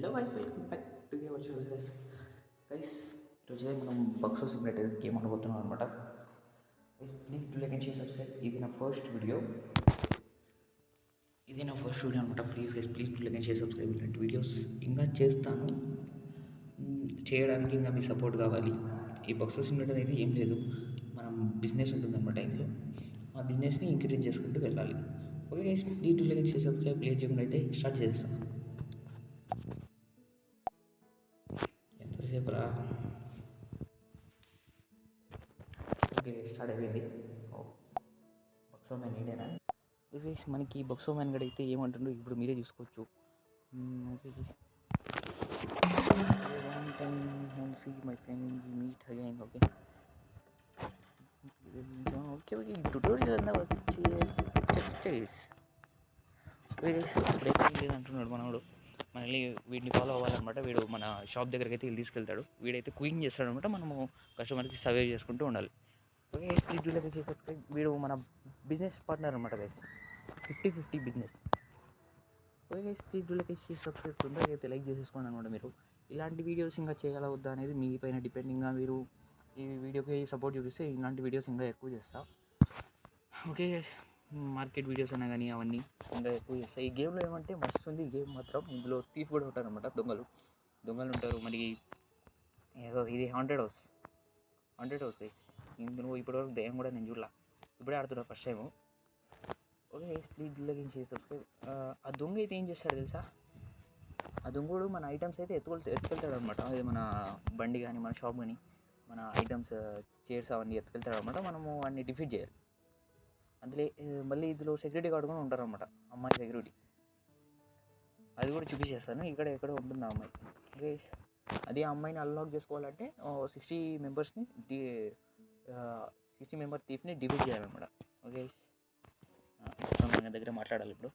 Hello guys, welcome back to our channel guys. ఈరోజు మనం బక్సో simulator game ఆడబోతున్నాం అనమాట. Guys please do like and share, subscribe. ఇది నా first video అనమాట. Please guys, please do like and share, subscribe. ఇలాంటి videos ఇంకా చేస్తాను. చేయడానికి ఇంకా మీ సపోర్ట్ కావాలి. ఈ బక్సో సిమ్యులేటర్ అనేది ఏం లేదు, మనం బిజినెస్ ఉంటుందన్నమాట. ఇందులో ఆ బిజినెస్ని ఇంక్రీజ్ చేసుకుంటూ వెళ్ళాలి. Okay guys, please do like and share, subscribe. Late చేయకుండా అయితే స్టార్ట్ చేస్తాం. ఎంతసేపు రా? ఓకే, స్టార్ట్ అయిపోయింది. బక్సో మ్యాన్ ఈడేనా? దిస్ మనకి బక్సో మ్యాన్ గడ అయితే ఏమంటుండో ఇప్పుడు మీరే చూసుకోవచ్చు. Okay see my friend meet again. Okay okay okay tutorial వచ్చి ఇప్పుడైతే లేదంటున్నాడు మనవాడు. మళ్ళీ వీడిని ఫాలో అవ్వాలన్నమాట. వీడు మన షాప్ దగ్గరికి అయితే వీళ్ళు తీసుకెళ్తాడు. వీడైతే క్వీన్ చేస్తాడు అనమాట. మనము కస్టమర్కి సర్వే చేసుకుంటూ ఉండాలి. Okay, please do like and share, subscribe. వీడు మన బిజినెస్ పార్ట్నర్ అనమాట guys, 50-50 business. Okay guys, please do like and share, subscribe. తొందరగా అయితే లైక్ చేసేసుకోండి అనమాట. మీరు ఇలాంటి వీడియోస్ ఇంకా చేయాలా వద్దా అనేది మీ పైన డిపెండింగ్గా. మీరు ఈ వీడియోకి సపోర్ట్ చూపిస్తే ఇలాంటి వీడియోస్ ఇంకా ఎక్కువ చేస్తా. ఓకే గైస్, మార్కెట్ వీడియోస్ అయినా కానీ అవన్నీ ఇంకా ఎక్కువ చేస్తాయి. ఈ గేమ్లో ఏమంటే మస్తు ఉంది ఈ గేమ్ మాత్రం. ఇందులో థీఫ్ కూడా ఉంటారు అనమాట. దొంగలు ఉంటారు. మరి ఏదో ఇది హండ్రెడ్ హౌస్ గైస్. ఇందులో ఇప్పటివరకు దయ్యం కూడా నేను చూడలా, ఇప్పుడే ఆడుతున్నా first time. Okay guys, please do like and share, subscribe. ఆ దొంగ అయితే ఏం చేస్తాడు తెలుసా? ఆ దొంగడు మన ఐటమ్స్ అయితే ఎత్తుకెళ్తాడు అనమాట. అది మన బండి కానీ మన షాప్ కానీ మన ఐటమ్స్ చైర్స్ అవన్నీ ఎత్తుకెళ్తాడు అనమాట. మనము అన్ని డిఫీట్ చేయాలి. అందులో మళ్ళీ ఇందులో సెక్యూరిటీ గార్డ్ కూడా ఉంటారు అనమాట, అమ్మాయి సెక్యూరిటీ. అది కూడా చూపించేస్తాను. ఇక్కడ ఎక్కడ ఉంటుంది ఆ అమ్మాయి. ఓకే, అది ఆ అమ్మాయిని అన్లాక్ చేసుకోవాలంటే 60 మెంబర్స్ని 60 మెంబర్ థీఫ్ని డిఫీట్ చేయాలన్నమాట. ఓకే, మన దగ్గర మాట్లాడాలి ఇప్పుడు.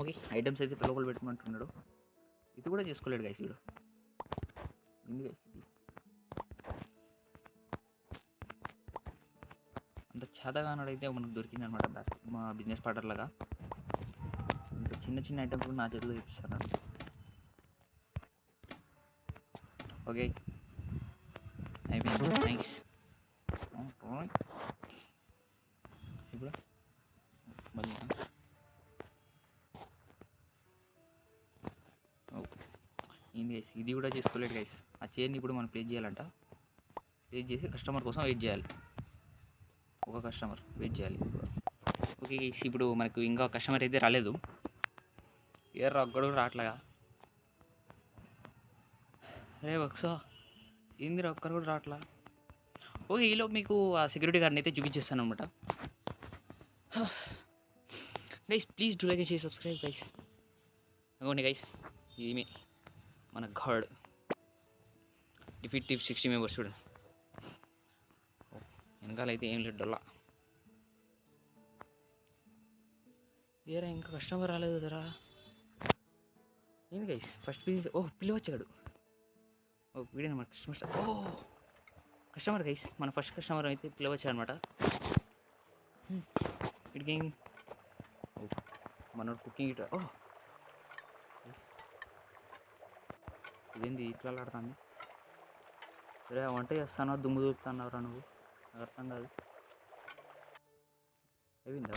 ఓకే, ఐటమ్స్ అయితే లోపల పెట్టుకుంటున్నాడు. ఇది కూడా చేసుకోలేడు గైస్ వీడు. ఇది గైస్, ఇది అంత చేతగానాడు అయితే మనకు దొరికింది అనమాట. మా బిజినెస్ పార్ట్నర్ లాగా ఇంత చిన్న ఐటమ్స్ కూడా నా చేతిలో చూపిస్తాను. ఓకే అయిపోయింది, నైస్. ఇప్పుడు మళ్ళీ ఏంది గైస్, ఇది కూడా చేసుకోలేదు గైస్. ఆ చైర్ని ఇప్పుడు మనం ప్లేస్ చేయాలంట. ప్లేస్ చేసి కస్టమర్ కోసం వెయిట్ చేయాలి. ఒక కస్టమర్ వెయిట్ చేయాలి. ఓకే గైస్, ఇప్పుడు మనకు ఇంకా కస్టమర్ అయితే రాలేదు. ఒక్కడు రావట్లేగా. రే బక్సో, ఏందిరా ఒక్కరు కూడా రావట్లా? ఓకే, ఈలో మీకు ఆ సెక్యూరిటీ గార్డ్ని అయితే చూపించేస్తాను అనమాట. Guys please do like and share, subscribe guys. అగోండి గైస్, ఇది మన గార్డ్. డిఫీట్ 60 మెంబర్స్ చూడండి. వెనకాల అయితే ఏం లేదు, డొల్లా. ఏరా ఇంకా కస్టమర్ రాలేదు కదరా? ఏంది గైస్, ఫస్ట్ పిలవచ్చాడు. వీడిన మన కస్టమర్ గైస్, మన ఫస్ట్ కస్టమర్ అయితే పిలవచ్చాడు అనమాట. వీడికి మన కుకింగ్ ఇదేంది ఇట్లా ఆడుతుంది? సరే వంట చేస్తానో దుమ్ము దూపుతున్నావురా నువ్వు? నాకు అర్థం కాదు. అయిపోయిందా?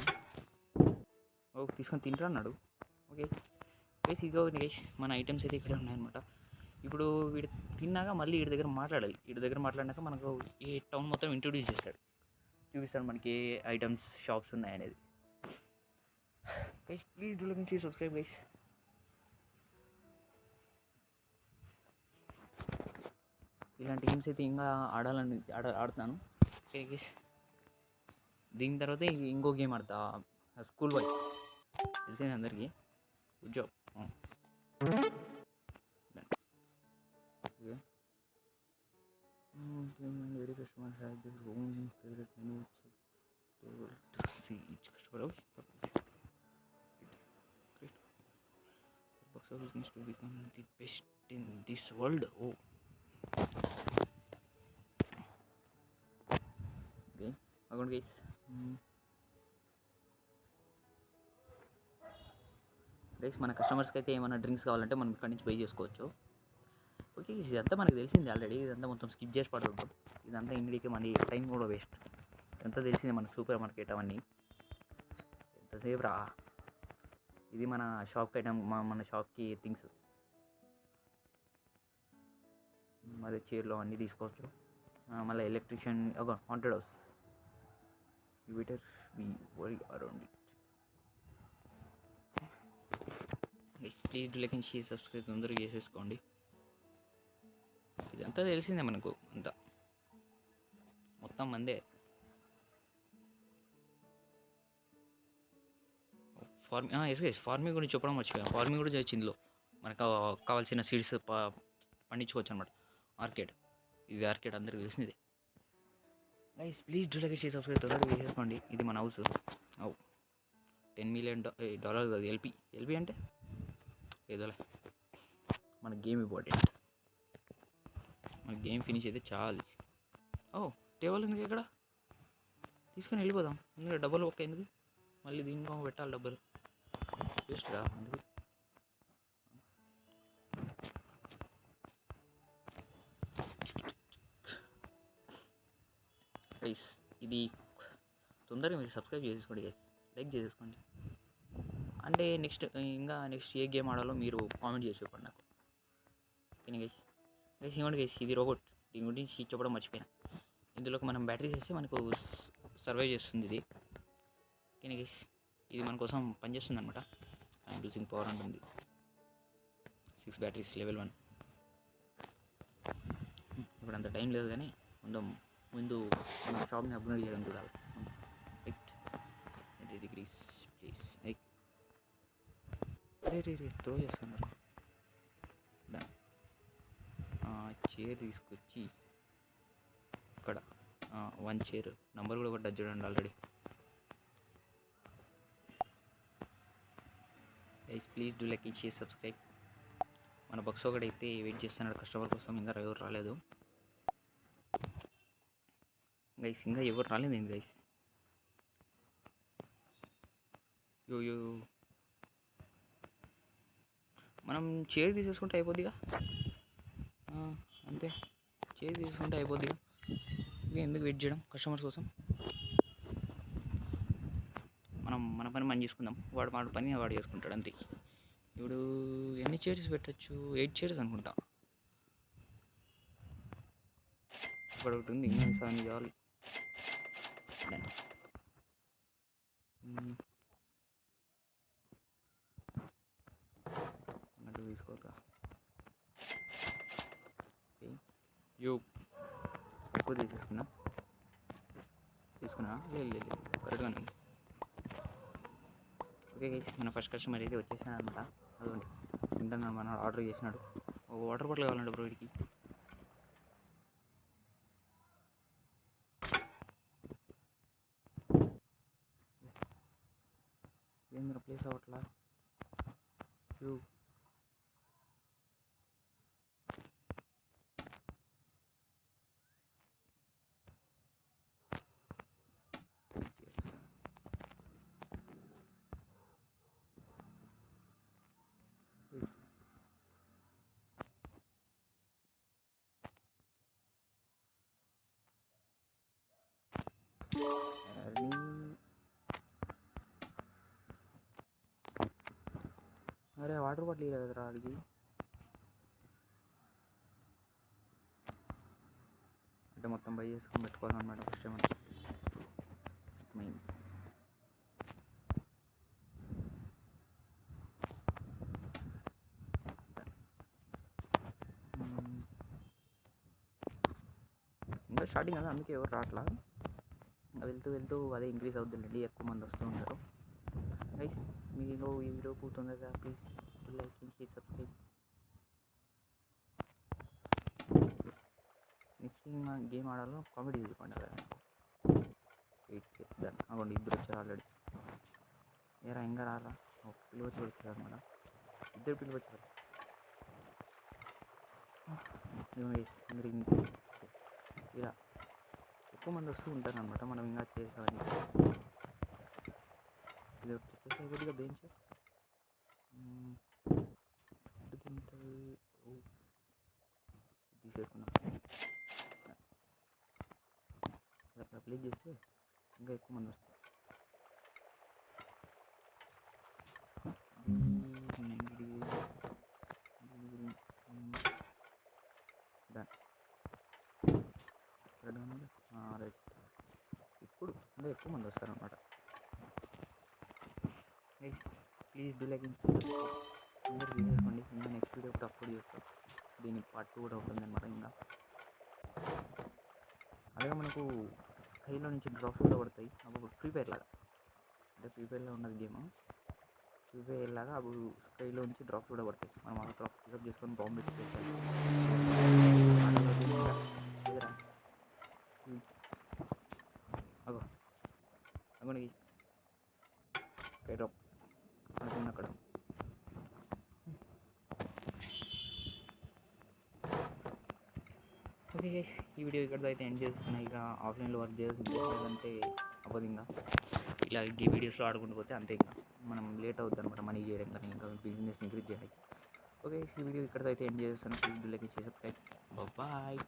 తీసుకొని తింటా అన్నాడు. ఓకే గైస్, ఇదిగో గైస్ మన ఐటమ్స్ అయితే ఇక్కడే ఉన్నాయన్నమాట. ఇప్పుడు వీడు తిన్నాక మళ్ళీ వీడి దగ్గర మాట్లాడాలి. వీడి దగ్గర మాట్లాడినాక మనకు ఈ టౌన్ మొత్తం ఇంట్రొడ్యూస్ చేస్తాడు, చూపిస్తాడు మనకి ఏ ఐటమ్స్ షాప్స్ ఉన్నాయనేది. Guys please do like and share, subscribe guys. ఇలాంటి గేమ్స్ అయితే ఇంకా ఆడుతున్నాను. ఓకే గైస్, దీని తర్వాత ఇంకో గేమ్ ఆడతా, స్కూల్ బాయ్. తెలిసింది అందరికీ. Good job. Very customer has their own favorite menu. Table to see each customer. Okay, great. Box office needs to become the best in this world. Oh, okay. Again, guys. Guys మన కస్టమర్స్కి అయితే ఏమైనా drinks కావాలంటే మనం ఇక్కడ నుంచి pay చేసుకోవచ్చు. Okay ఇదంతా మనకు తెలిసింది ఆల్రెడీ, ఇదంతా మొత్తం స్కిప్ చేసి పడుతుంటాం. ఇదంతా ఇంటికి మన టైం కూడా వేస్ట్. ఇదంతా తెలిసింది మనకు సూపర్ మార్కెట్ అవన్నీ. ఎంతసేపు రా, ఇది మన షాప్కి ఐటమ్, మన షాప్కి థింగ్స్. మరి చైర్లో అన్నీ తీసుకోవచ్చు. మళ్ళీ ఎలక్ట్రిషియన్ ఒక haunted house, you better be worry around it. Please like and share subscribe తొందరగా చేసేసుకోండి. ఇదంతా తెలిసిందే మనకు, అంతా మొత్తం మందే. ఫార్మింగ్ గురించి చెప్పడం మర్చిపోయాను. ఫార్మింగ్ కూడా చేయొచ్చు ఇందులో. మనకు కావాల్సిన సీడ్స్ పండించుకోవచ్చు అనమాట. ఆర్కేడ్, ఇది ఆర్కేడ్ అందరికీ తెలిసిందే. Guys please do like share subscribe తొందరగా చేసేసుకోండి. ఇది మన హౌస్. $10 million కాదు, ఎల్పి అంటే ఏదోలే. మన గేమ్ ఇంపార్టెంట్. మన గేమ్ ఫినిష్ అయితే చాలు. టేబుల్ ఎందుకు ఇక్కడ తీసుకొని వెళ్ళిపోదాం. ఎందుకంటే డబ్బులు ఒక్క ఎందుకు మళ్ళీ దీనికో పెట్టాలి, డబ్బులు వేస్ట్గా అందుకు. గైస్ ఇది తొందరగా మీరు సబ్స్క్రైబ్ చేసేసుకోండి గైస్, లైక్ చేసేసుకోండి. అంటే నెక్స్ట్ ఏ గేమ్ ఆడాలో మీరు కామెంట్ చేసి చెప్పండి నాకు. ఓకేనా గైస్? ఇవ్వండి గైస్, ఇది రోబోట్. దీని గురించి చెప్పడం మర్చిపోయాను. ఇందులోకి మనం బ్యాటరీస్ వేస్తే మనకు సర్వైవ్ చేస్తుంది ఇది. ఓకేనా గైస్? ఇది మన కోసం పనిచేస్తుంది అనమాట. అండ్ లూజింగ్ పవర్ ఉంటుంది. 6 బ్యాటరీస్ లెవెల్ 1. ఇప్పుడు అంత టైం లేదు కానీ ముందు మన షాప్ని అప్గ్రేడ్ చేయడం చూడాలి. Right 20 degrees please. Ray throw చేస్తున్నారు. చైర్ తీసుకొచ్చి ఇక్కడ 1 చైర్ నంబర్ కూడా కొట్టచ్చు చూడండి already. Guys please do like share subscribe. మన బక్స్ ఒకటైతే వెయిట్ చేస్తున్నాడు కస్టమర్ కోసం, ఇంకా ఎవరు రాలేదు గైస్. ఏంది గైస్? యో మనం చైర్ తీసేసుకుంటే అయిపోద్దిగా. అంతే, చైర్ తీసుకుంటే అయిపోద్దిగా. ఇది ఎందుకు వెయిట్ చేయడం కస్టమర్స్ కోసం? మన పని మనం చేసుకుందాం, వాడి పని వాడు చేసుకుంటాడు అంతే. ఇప్పుడు ఎన్ని చైర్స్ పెట్టచ్చు? 8 చైర్స్ అనుకుంటా. ఇక్కడ ఒకటి ఉంది, ఇంకా 7 కావాలి. అన్నట్టు తీసుకోక ఎక్కువ తీసుకున్నా లేదు కరెక్ట్గానే. ఓకే గైస్, మన ఫస్ట్ కస్టమర్ అయితే వచ్చేసాడు అనమాట. అదొకటి తింటున్నాడు, మన ఆర్డర్ చేసినాడు. ఒక వాటర్ బాటిల్ కావాలంటే బ్రో వీడికి. ఏంద్ర ప్లేస్ అవ్వట్లా. అరే వాటర్ బాటిల్ ఇవ్వలేదు కదరా అడిగి. అంటే మొత్తం బై చేసుకొని పెట్టుకోవాలన్నమాట ఫస్ట్ టైం. ఇంకా స్టార్టింగ్ కదా, అందుకే ఎవరు రావట్లా. వెళ్తూ అదే ఇంక్రీజ్ అవుతుందండి, ఎక్కువ మంది వస్తూ ఉంటారు. గైస్ మీరు ఈ వీడియోకు తొందరగా please like and share subscribe. Next game ఆడాలో కామెడీ చూసుకోండి. వెయిట్ చేస్తాను అవ్వండి, ఇద్దరు వచ్చారు ఆల్రెడీ. ఏరా ఇంకా రారా? పిల్లవచ్చు వచ్చారు అనమాట, ఇద్దరు పిల్లవచ్చారు. ఇలా ఎక్కువ మంది వస్తూ ఉంటారు అనమాట. మనం ఇంకా చేసేవన్నీ ఇది కొద్దిగా బెంచ్ తీసేసుకున్నాం. అట్లా ప్లేస్ చేస్తే ఇంకా ఎక్కువ మంది వస్తారు. రైట్, ఇప్పుడు ఇంకా ఎక్కువ మంది వస్తారనమాట. ప్లీజ్ డూ లైక్ అందరు తీసేసుకోండి. ఇంకా నెక్స్ట్ వీడియో కూడా అప్లోడ్ చేస్తాం. దీని పార్ట్ 2 కూడా ఉంటుంది అనమాట. ఇంకా అలాగే మనకు స్కైలో నుంచి డ్రాప్స్ కూడా పడతాయి. అప్పుడు ఫ్రీ ఫైర్ లాగా, అంటే ఫ్రీ ఫైర్లో ఉన్నది గేమ్. ఫ్రీ ఫైర్ లాగా అప్పుడు స్కైలో నుంచి డ్రాప్స్ కూడా పడతాయి. మనం ఆ డ్రాప్స్ పికప్ చేసుకొని బాంబు పెట్టుకోవచ్చు. అగో అగోండి స్కై డ్రాప్ అనుకున్న అక్కడ. ఓకే గైస్, ఈ వీడియో ఇక్కడితో అయితే ఎండ్ చేస్తున్నాయి. ఇక ఆఫ్లైన్లో వర్క్ చేయాల్సిందంటే అవ్వదు. ఇంకా ఇలా ఈ వీడియోస్లో ఆడుకుంటూ పోతే అంతే. ఇంకా మనం లేట్ అవుతుంది అనమాట మనీ చేయడం కానీ ఇంకా బిజినెస్ ఇంక్రీజ్ చేయడానికి. ఓకే, ఈ వీడియో ఇక్కడితో అయితే ఎండ్ చేస్తాను. Please do like, share, subscribe. Bye.